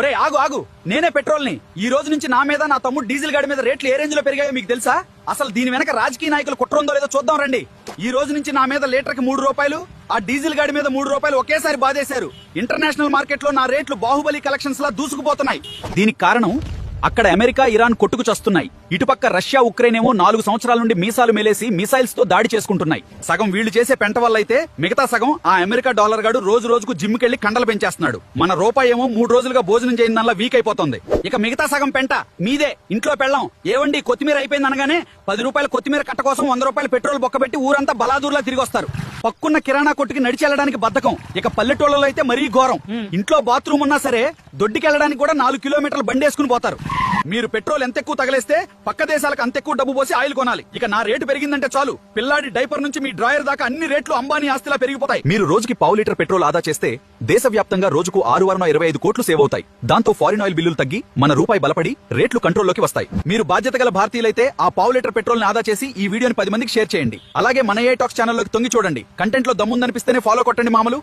ఒరే ఆగు ఆగు, నేనే పెట్రోల్ ని. ఈ రోజు నుంచి నా మీద, నా తమ్ముడు డీజిల్ గాడి మీద రేట్లు ఏ రేంజ్ లో పెరిగాయో మీకు తెలుసా? అసలు దీని వెనక రాజకీయ నాయకులు కుట్ర ఉందో లేదో చూద్దాం రండి. ఈ రోజు నుంచి నా మీద లీటర్ కి 3 రూపాయలు, ఆ డీజిల్ గాడి మీద 3 రూపాయలు ఒకేసారి బాధేశారు. ఇంటర్నేషనల్ మార్కెట్ లో నా రేట్లు బాహుబలి కలెక్షన్స్ లా దూసుకుపోతున్నాయి. దీనికి కారణం అక్కడ అమెరికా, ఇరాన్ కొట్టుకు చస్తున్నాయి. ఇటుపక్క రష్యా, ఉక్రెయిన్ ఏమో 4 సంవత్సరాల నుండి మీసాలు మేలేసి మిసైల్స్ తో దాడి చేసుకుంటున్నాయి. సగం వీళ్లు చేసే పెంట వల్ల అయితే మిగతా సగం ఆ అమెరికా డాలర్ గాడు రోజు రోజుకు జిమ్ కెళ్లి కండలు పెంచేస్తున్నాడు. మన రూపాయి ఏమో 3 రోజులుగా భోజనం చేయడం వీక్ అయిపోతుంది. ఇక మిగతా సగం పెంట మీదే. ఇంట్లో పెళ్ళం ఏవండి కొత్తిమీర అయిపోయింది అనగానే 10 రూపాయల కొత్తిమీర కట్ట కోసం 100 రూపాయల పెట్రోల్ బొక్కబెట్టి ఊరంతా బలాదూర్లా తిరిగి వస్తారు. పక్కున్న కిరాణా కొట్టుకి నడిచి వెళ్ళడానికి బద్ధకం. ఇక పల్లెటూళ్ళలో అయితే మరీ ఘోరం. ఇంట్లో బాత్రూమ్ ఉన్నా సరే దొడ్డికెళ్ళడానికి కూడా 4 కిలోమీటర్లు బండేసుకుని పోతారు. మీరు పెట్రోల్ ఎంత ఎక్కువ తగిలేస్తే పక్క దేశాలకు అంత ఎక్కువ డబ్బు పోసి ఆయిల్ కొనాలి. ఇక నా రేటు పెరిగిందంటే చాలు, పిల్లాడి డైపర్ నుంచి మీ డ్రాయర్ దాకా అన్ని రేట్లు అంబానీ ఆస్తిలా పెరిగిపోతాయి. మీరు రోజుకి 1/2 లీటర్ పెట్రోల్ ఆదా చేస్తే దేశవ్యాప్తంగా రోజుకు 625 కోట్లు సేవ్ అవుతాయి. దాంతో ఫారిన్ ఆయిల్ బిల్లులు తగ్గి మన రూపాయి బలపడి రేట్లు కంట్రోల్లోకి వస్తాయి. మీరు బాధ్యత గల భారతీయులైతే ఆ 1/2 లీటర్ పెట్రోల్ ని ఆదా చేసి ఈ వీడియోని 10 మందికి షేర్ చేయండి. అలాగే మన ఏ టాక్స్ ఛానల్లోకి తొంగి చూడండి. కంటెంట్ లో దమ్ముందనిపిస్తేనే ఫాలో కొట్టండి మామలు.